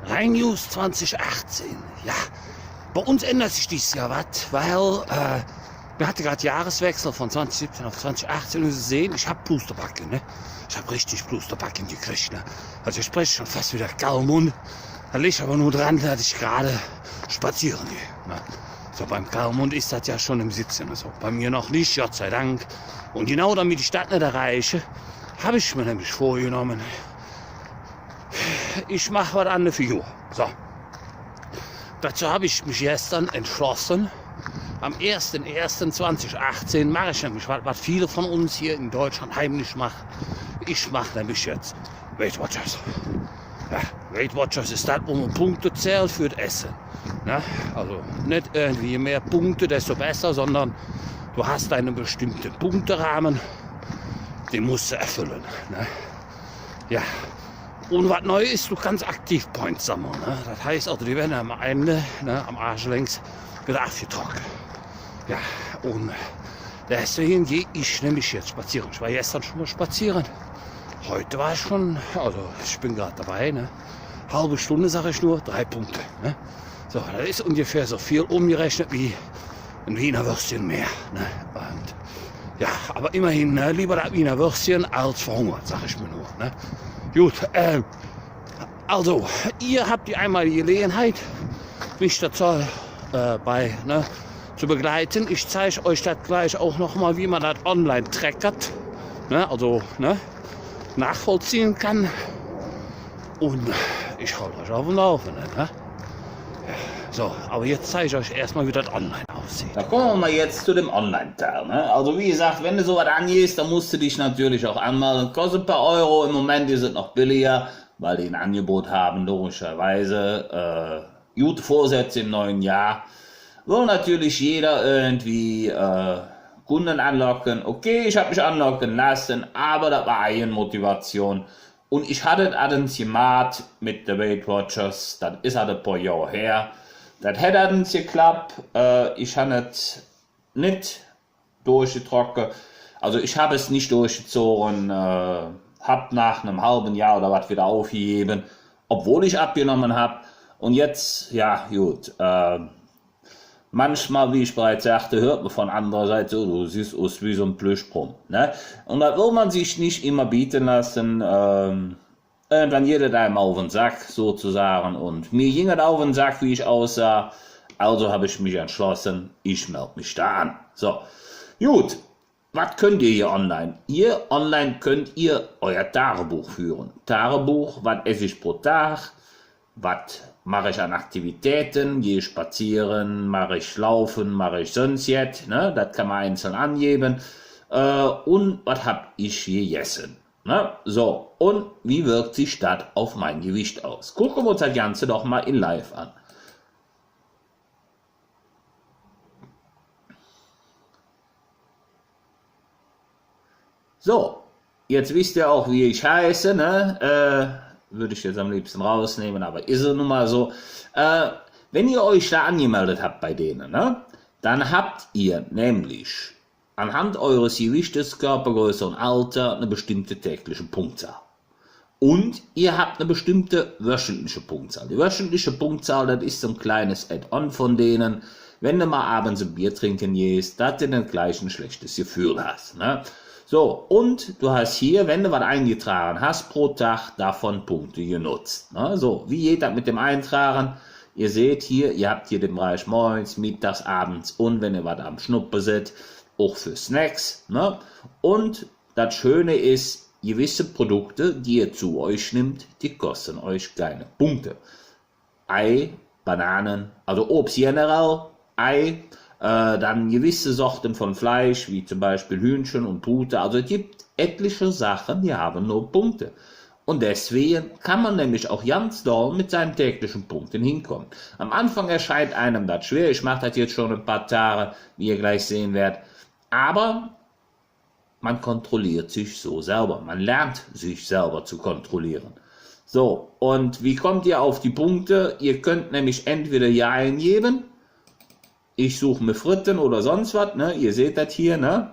Rhein News 2018. Ja, bei uns ändert sich dieses Jahr was, weil wir hatten gerade Jahreswechsel von 2017 auf 2018 und Sie sehen, ich habe Pusterbacke, ne? Ich habe richtig Pusterbacke gekriegt, ne? Also ich spreche schon fast wieder Gallmund. Da liegt ich aber nur dran, dass ich gerade spazieren gehe, ne? So, beim Gallmund ist das ja schon im Sitzen, so. Bei mir noch nicht, Gott sei Dank. Und genau damit ich das nicht erreiche, habe ich mir nämlich vorgenommen, ich mache was an der Figur. So. Dazu habe ich mich gestern entschlossen. Am 01.01.2018 mache ich nämlich was viele von uns hier in Deutschland heimlich machen. Ich mache nämlich jetzt Weight Watchers. Ja, Weight Watchers ist das, wo man Punkte zählt für das Essen. Ne? Also nicht irgendwie je mehr Punkte, desto besser, sondern du hast einen bestimmten Punkterahmen, den musst du erfüllen. Ne? Ja. Und was neu ist, du kannst Aktivpoints sammeln. Ne? Das heißt, also die werden am Ende, ne, am Arsch längs, wieder aufgetrocknet. Ja, und deswegen gehe ich nämlich jetzt spazieren. Ich war gestern schon mal spazieren. Heute war ich schon, also ich bin gerade dabei. Ne? Halbe Stunde sage ich nur, 3 Punkte. Ne? So, das ist ungefähr so viel umgerechnet wie ein Wiener Würstchen mehr. Ne? Und ja, aber immerhin, ne, lieber das Wiener Würstchen als verhungert, sage ich mir nur. Ne? Gut, also, ihr habt die einmalige Gelegenheit, mich dazu zu begleiten. Ich zeige euch das gleich auch nochmal, wie man das online trackert, ne, also nachvollziehen kann. Und ich halte euch auf dem Laufenden. Ne? So, aber jetzt zeige ich euch erstmal, wie das online aussieht. Da kommen wir mal jetzt zu dem Online-Teil. Ne? Also wie gesagt, wenn du sowas angehst, dann musst du dich natürlich auch anmelden. Kostet ein paar Euro, im Moment ist es noch billiger, weil die ein Angebot haben, logischerweise. Gute Vorsätze im neuen Jahr. Will natürlich jeder irgendwie Kunden anlocken. Okay, ich habe mich anlocken lassen, aber das war Eigenmotivation. Und ich hatte es gemacht mit den Weight Watchers, das ist halt ein paar Jahre her. Das hätte nicht geklappt, ich habe es nicht durchgetrocken, also ich habe es nicht durchgezogen, habe nach einem halben Jahr oder was wieder aufgegeben, obwohl ich abgenommen habe. Und jetzt, ja gut, manchmal, wie ich bereits sagte, hört man von anderer Seite, so, du siehst aus wie so ein Plüschbrumm. Ne? Und da will man sich nicht immer bieten lassen, irgendwann jeder einem auf den Sack sozusagen. Und mir ging es auf den Sack, wie ich aussah. Also habe ich mich entschlossen, ich melde mich da an. So, gut. Was könnt ihr hier online? Hier online könnt ihr euer Tagebuch führen. Tagebuch, was esse ich pro Tag? Was mache ich an Aktivitäten? Gehe ich spazieren? Mache ich laufen? Mache ich sonst jetzt? Ne? Das kann man einzeln angeben. Und was habe ich gegessen? Ne? So, und wie wirkt sich das auf mein Gewicht aus? Gucken wir uns das Ganze doch mal in live an. So, jetzt wisst ihr auch, wie ich heiße, ne? Würde ich jetzt am liebsten rausnehmen, aber ist es nun mal so. Wenn ihr euch da angemeldet habt bei denen, ne? Dann habt ihr nämlich anhand eures Gewichtes, Körpergröße und Alter eine bestimmte tägliche Punktzahl. Und ihr habt eine bestimmte wöchentliche Punktzahl. Die wöchentliche Punktzahl, das ist so ein kleines Add-on von denen. Wenn du mal abends ein Bier trinken gehst, dass du dann gleich ein schlechtes Gefühl hast. Ne? So, und du hast hier, wenn du was eingetragen hast, pro Tag davon Punkte genutzt. Ne? So, wie geht das mit dem Eintragen? Ihr seht hier, ihr habt hier den Bereich morgens, mittags, abends und wenn ihr was am Schnuppe seid, auch für Snacks. Ne? Und das Schöne ist, gewisse Produkte, die ihr zu euch nimmt, die kosten euch keine Punkte. Ei, Bananen, also Obst generell, Ei, dann gewisse Sorten von Fleisch, wie zum Beispiel Hühnchen und Pute. Also es gibt etliche Sachen, die haben nur Punkte. Und deswegen kann man nämlich auch ganz doll mit seinen täglichen Punkten hinkommen. Am Anfang erscheint einem das schwer. Ich mache das jetzt schon ein paar Tage, wie ihr gleich sehen werdet. Aber man kontrolliert sich so selber. Man lernt sich selber zu kontrollieren. So, und wie kommt ihr auf die Punkte? Ihr könnt nämlich entweder Ja eingeben. Ich suche mir Fritten oder sonst was. Ne? Ihr seht das hier. Ne?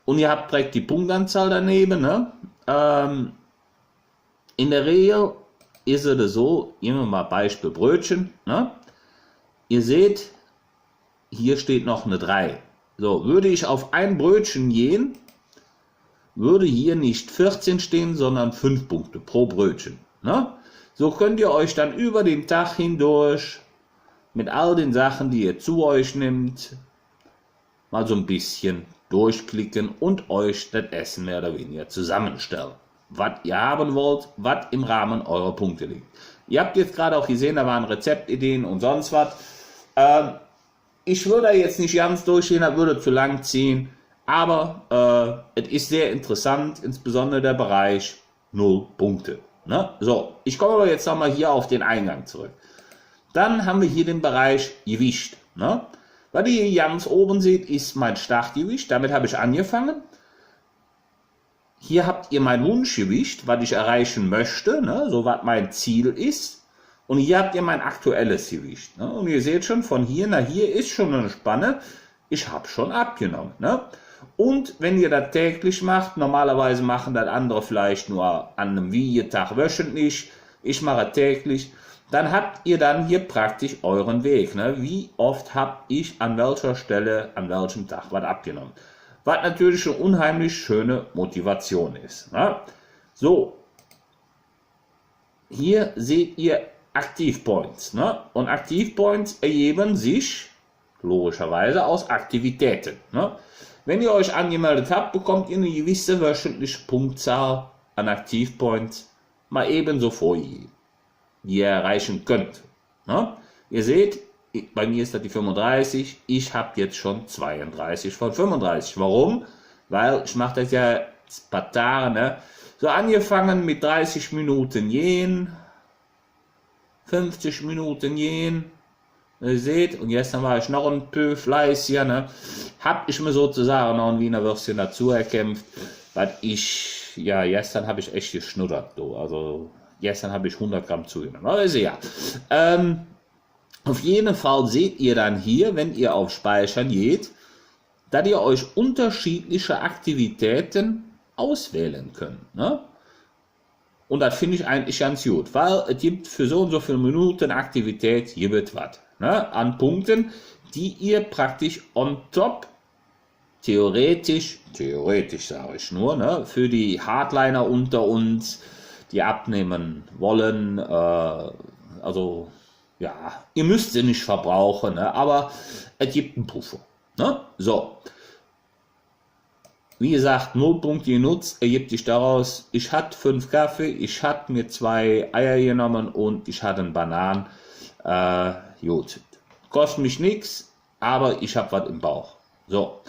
Und ihr habt direkt die Punktanzahl daneben. Ne? In der Regel ist es so, nehmen wir mal Beispiel Brötchen, ne? Ihr seht, hier steht noch eine 3. So, würde ich auf ein Brötchen gehen, würde hier nicht 14 stehen, sondern 5 Punkte pro Brötchen. Ne? So könnt ihr euch dann über den Tag hindurch mit all den Sachen, die ihr zu euch nehmt, mal so ein bisschen durchklicken und euch das Essen mehr oder weniger zusammenstellen. Was ihr haben wollt, was im Rahmen eurer Punkte liegt. Ihr habt jetzt gerade auch gesehen, da waren Rezeptideen und sonst was. Ich würde jetzt nicht ganz durchgehen, das würde zu lang ziehen. Aber es ist sehr interessant, insbesondere der Bereich 0 Punkte. Ne? So, ich komme aber jetzt nochmal hier auf den Eingang zurück. Dann haben wir hier den Bereich Gewicht. Ne? Was ihr hier ganz oben seht, ist mein Startgewicht. Damit habe ich angefangen. Hier habt ihr mein Wunschgewicht, was ich erreichen möchte, ne? So was mein Ziel ist. Und hier habt ihr mein aktuelles Gewicht. Ne? Und ihr seht schon, von hier nach hier ist schon eine Spanne. Ich habe schon abgenommen. Ne? Und wenn ihr das täglich macht, normalerweise machen das andere vielleicht nur an einem Wiegetag wöchentlich, ich mache täglich, dann habt ihr dann hier praktisch euren Weg. Ne? Wie oft habe ich an welcher Stelle, an welchem Tag was abgenommen. Was natürlich eine unheimlich schöne Motivation ist. Ne? So, hier seht ihr Aktivpoints. Ne? Und Aktivpoints ergeben sich logischerweise aus Aktivitäten. Ne? Wenn ihr euch angemeldet habt, bekommt ihr eine gewisse wöchentliche Punktzahl an Aktivpoints mal ebenso vorgegeben, die ihr erreichen könnt. Ne? Ihr seht, bei mir ist das die 35, ich habe jetzt schon 32 von 35. Warum? Weil ich mache das ja ein paar Tage, ne? So angefangen mit 30 Minuten gehen, 50 Minuten gehen, ihr seht, und gestern war ich noch ein peu fleißiger, ne? Hab ich mir sozusagen noch ein Wiener Würstchen dazu erkämpft, weil gestern habe ich echt geschnuddert, du. Also gestern habe ich 100 Gramm zugenommen, aber ist ja. Auf jeden Fall seht ihr dann hier, wenn ihr auf Speichern geht, dass ihr euch unterschiedliche Aktivitäten auswählen könnt. Ne? Und das finde ich eigentlich ganz gut, weil es gibt für so und so viele Minuten Aktivität, gibt was. Ne? An Punkten, die ihr praktisch on top, theoretisch sage ich nur, ne? Für die Hardliner unter uns, die abnehmen wollen, also ja, ihr müsst sie nicht verbrauchen, ne? Aber es gibt einen Puffer. Ne? So. Wie gesagt, 0 Punkte genutzt, ergibt sich daraus, ich hatte 5 Kaffee, ich hatte mir 2 Eier genommen und ich hatte einen Bananen. Gut. Kostet mich nichts, aber ich habe was im Bauch. So.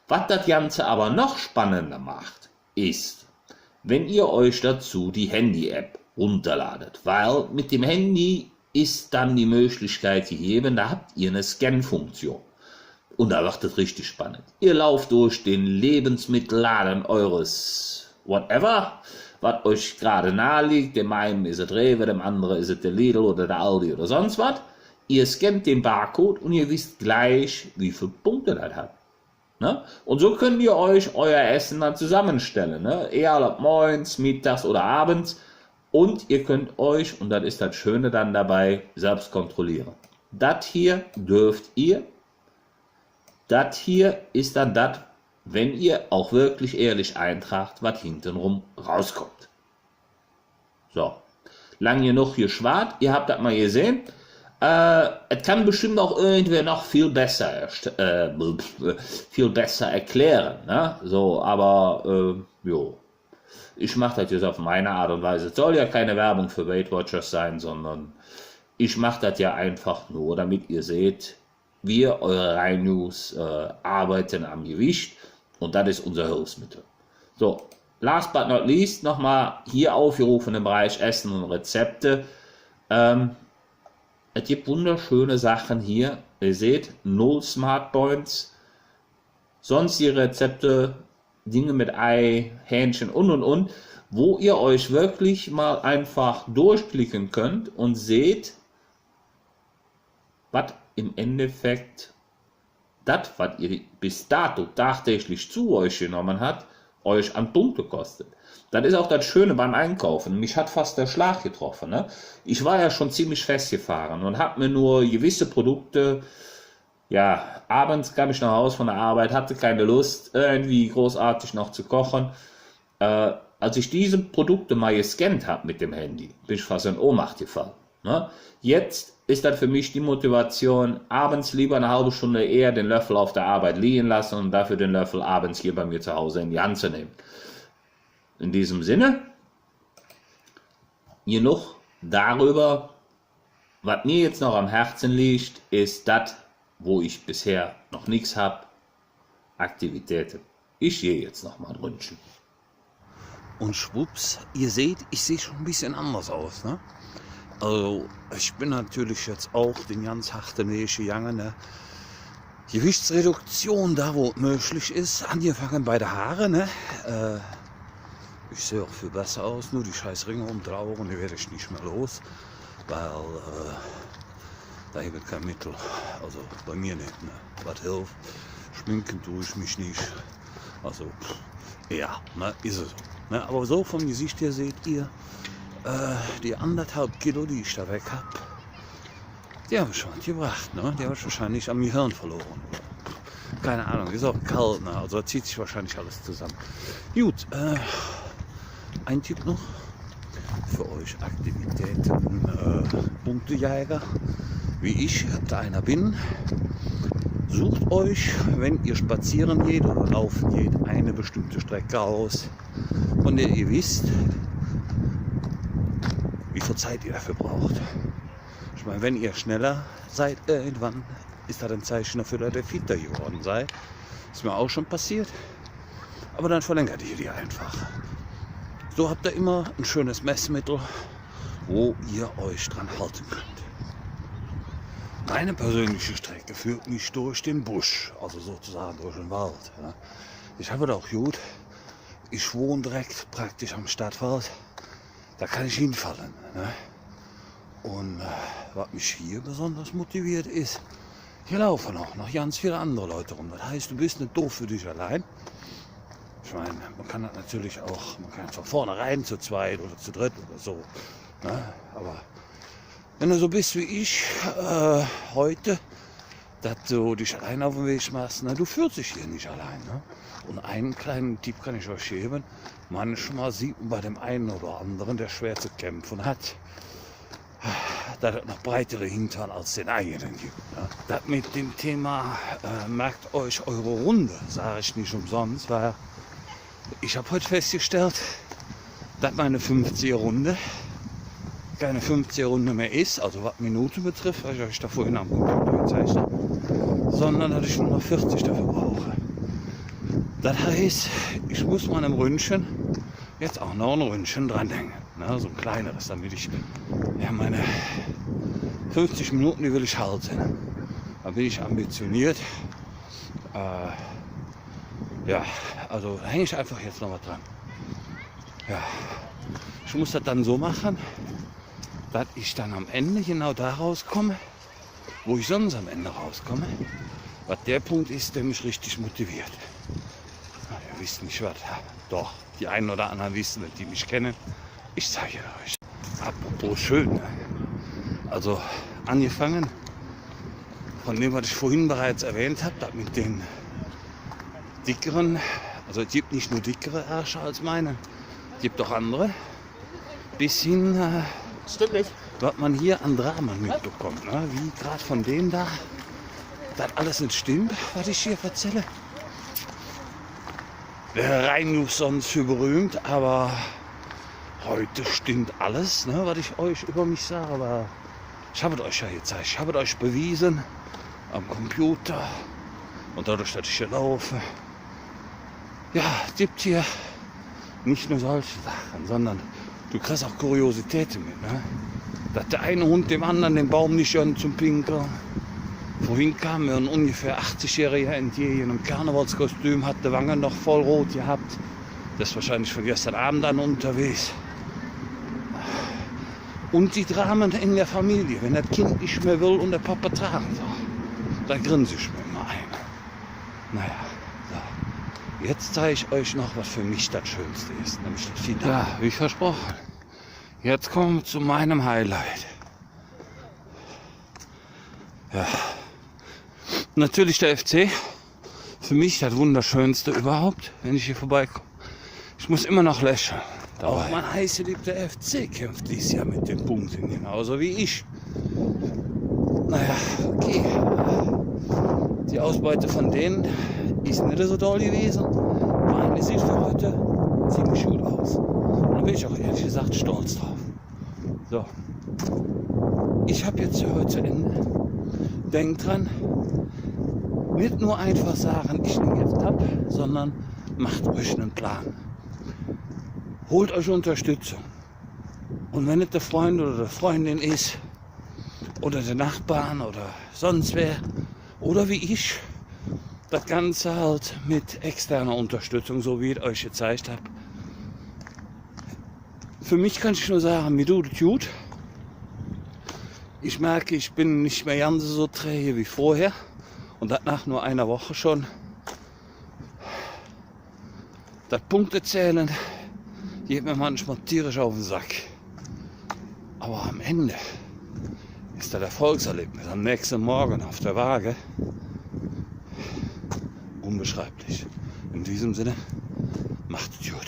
Was das Ganze aber noch spannender macht, ist, wenn ihr euch dazu die Handy-App runterladet, weil mit dem Handy ist dann die Möglichkeit gegeben, da habt ihr eine Scan-Funktion. Und da wird es richtig spannend. Ihr lauft durch den Lebensmittelladen eures whatever, was euch gerade nahe liegt. Dem einen ist es Rewe, dem anderen ist es der Lidl oder der Aldi oder sonst was. Ihr scannt den Barcode und ihr wisst gleich, wie viele Punkte das hat. Ne? Und so könnt ihr euch euer Essen dann zusammenstellen. Ne? Egal ob morgens, mittags oder abends. Und ihr könnt euch, und das ist das Schöne dann dabei, selbst kontrollieren. Das hier dürft ihr. Das hier ist dann das, wenn ihr auch wirklich ehrlich eintragt, was hintenrum rauskommt. So, lang genug hier schwarz, ihr habt das mal gesehen. Es kann bestimmt auch irgendwer noch viel besser erklären. Ne? So, aber jo. Ich mache das jetzt auf meine Art und Weise. Es soll ja keine Werbung für Weight Watchers sein, sondern ich mache das ja einfach nur, damit ihr seht, wir, eure Rhein-News, arbeiten am Gewicht und das ist unser Hilfsmittel. So, last but not least, nochmal hier aufgerufen im Bereich Essen und Rezepte. Es gibt wunderschöne Sachen hier. Ihr seht, 0 Smart Points, sonstige Rezepte, Dinge mit Ei, Hähnchen und, wo ihr euch wirklich mal einfach durchklicken könnt und seht, was im Endeffekt das, was ihr bis dato tagtäglich zu euch genommen habt, euch an Punkte kostet. Das ist auch das Schöne beim Einkaufen. Mich hat fast der Schlag getroffen. Ne? Ich war ja schon ziemlich festgefahren und habe mir nur gewisse Produkte, ja, abends kam ich nach Hause von der Arbeit, hatte keine Lust, irgendwie großartig noch zu kochen. Als ich diese Produkte mal gescannt habe mit dem Handy, bin ich fast in Ohnmacht gefallen. Ne? Jetzt ist das für mich die Motivation, abends lieber eine halbe Stunde eher den Löffel auf der Arbeit liegen lassen und dafür den Löffel abends hier bei mir zu Hause in die Hand zu nehmen. In diesem Sinne, genug darüber. Was mir jetzt noch am Herzen liegt, ist das, wo ich bisher noch nichts habe, Aktivitäten. Ich gehe jetzt noch mal ein Ründchen. Und schwupps, ihr seht, ich sehe schon ein bisschen anders aus, ne? Also, ich bin natürlich jetzt auch den ganz harten Weg gegangen, ne? Gewichtsreduktion, da wo möglich ist, angefangen bei den Haaren, ne? Ich sehe auch viel besser aus, nur die scheiß Ringe um die Augen, die werde ich nicht mehr los, weil da gibt es kein Mittel, also bei mir nicht, ne? Was hilft, schminken tue ich mich nicht, also ja, ne, ist es so. Ne? Aber so vom Gesicht her seht ihr, die 1,5 Kilo, die ich da weg habe, die habe ich schon gebracht, ne? Die habe ich wahrscheinlich am Gehirn verloren. Keine Ahnung, ist auch kalt, ne? Also zieht sich wahrscheinlich alles zusammen. Gut, ein Tipp noch für euch Aktivitäten, Punktejäger, wie ich da einer bin. Sucht euch, wenn ihr spazieren geht oder laufen geht, eine bestimmte Strecke aus, von der ihr wisst, wie viel Zeit ihr dafür braucht. Ich meine, wenn ihr schneller seid irgendwann, ist das ein Zeichen dafür, dass ihr fitter geworden seid. Ist mir auch schon passiert. Aber dann verlängert ihr die einfach. So habt ihr immer ein schönes Messmittel, wo ihr euch dran halten könnt. Meine persönliche Strecke führt mich durch den Busch, also sozusagen durch den Wald. Ja. Ich habe das auch gut. Ich wohne direkt praktisch am Stadtwald. Da kann ich hinfallen. Ne? Und was mich hier besonders motiviert ist, hier laufen auch noch ganz viele andere Leute rum. Das heißt, du bist nicht doof für dich allein. Ich meine, man kann das natürlich auch, man kann von vornherein zu zweit oder zu dritt oder so. Ne? Aber wenn du so bist wie ich heute, dass du dich allein auf den Weg machst, na, du fühlst dich hier nicht allein. Ne? Und einen kleinen Tipp kann ich euch geben. Manchmal sieht man bei dem einen oder anderen, der schwer zu kämpfen hat, dass es noch breitere Hintern als den eigenen gibt. Ne? Das mit dem Thema, merkt euch eure Runde, sage ich nicht umsonst, weil ich habe heute festgestellt, dass meine 50er Runde keine 50er Runde mehr ist, also was Minuten betrifft, weil ich euch da vorhin am Computer gezeigt habe, sondern dass ich nur noch 40 dafür brauche. Das heißt, ich muss meinem Ründchen jetzt auch noch ein Ründchen dranhängen, ne, so ein kleineres, damit ich ja, meine 50 Minuten, die will ich halten. Da bin ich ambitioniert. Ja, also da hänge ich einfach jetzt noch was dran. Ja, ich muss das dann so machen, dass ich dann am Ende genau da rauskomme, wo ich sonst am Ende rauskomme. Was der Punkt ist, der mich richtig motiviert. Na, ihr wisst nicht was. Doch, die einen oder anderen wissen, die mich kennen. Ich zeige euch. Apropos schön. Ne? Also angefangen von dem, was ich vorhin bereits erwähnt habe, das mit den dickeren, also es gibt nicht nur dickere Ärsche als meine, es gibt auch andere, bis hin, Stimmt nicht. was man hier an Dramen mitbekommt, ne? Wie gerade von dem da, das alles nicht stimmt, was ich hier erzähle. Wäre rein sonst für berühmt, aber heute stimmt alles, ne, was ich euch über mich sage. Aber ich habe es euch ja gezeigt, ich habe es euch bewiesen am Computer und dadurch, dass ich hier laufe. Ja, es gibt hier nicht nur solche Sachen, sondern du kriegst auch Kuriositäten mit. Ne? Dass der eine Hund dem anderen den Baum nicht gönnt zum Pinkeln. Vorhin kam mir ein ungefähr 80-Jähriger entgegen in einem Karnevalskostüm, hat die Wange noch voll rot gehabt. Das ist wahrscheinlich von gestern Abend an unterwegs. Und die Dramen in der Familie, wenn das Kind nicht mehr will und der Papa tragen soll, da grinse ich mir immer ein. Naja, so. Jetzt zeige ich euch noch, was für mich das Schönste ist, nämlich das Finale. Ja, wie versprochen. Jetzt kommen wir zu meinem Highlight. Ja, natürlich der FC. Für mich das Wunderschönste überhaupt, wenn ich hier vorbeikomme. Ich muss immer noch lächeln. Auch mein heißgeliebter FC kämpft dieses Jahr mit den Punkten, genauso wie ich. Naja, okay. Die Ausbeute von denen ist nicht so doll gewesen. Meine sieht für heute ziemlich gut aus. Und da bin ich auch ehrlich gesagt stolz drauf. So. Ich habe jetzt für heute zu Ende. Denkt dran, nicht nur einfach sagen, ich nehme jetzt ab, sondern macht euch einen Plan. Holt euch Unterstützung. Und wenn es der Freund oder der Freundin ist, oder der Nachbarn oder sonst wer, oder wie ich, das Ganze halt mit externer Unterstützung, so wie ich euch gezeigt habe. Für mich kann ich nur sagen, mir tut es gut. Ich merke, ich bin nicht mehr ganz so träge wie vorher. Und das nach nur einer Woche schon. Das Punktezählen geht mir manchmal tierisch auf den Sack. Aber am Ende ist das Erfolgserlebnis am nächsten Morgen auf der Waage unbeschreiblich. In diesem Sinne, macht es gut.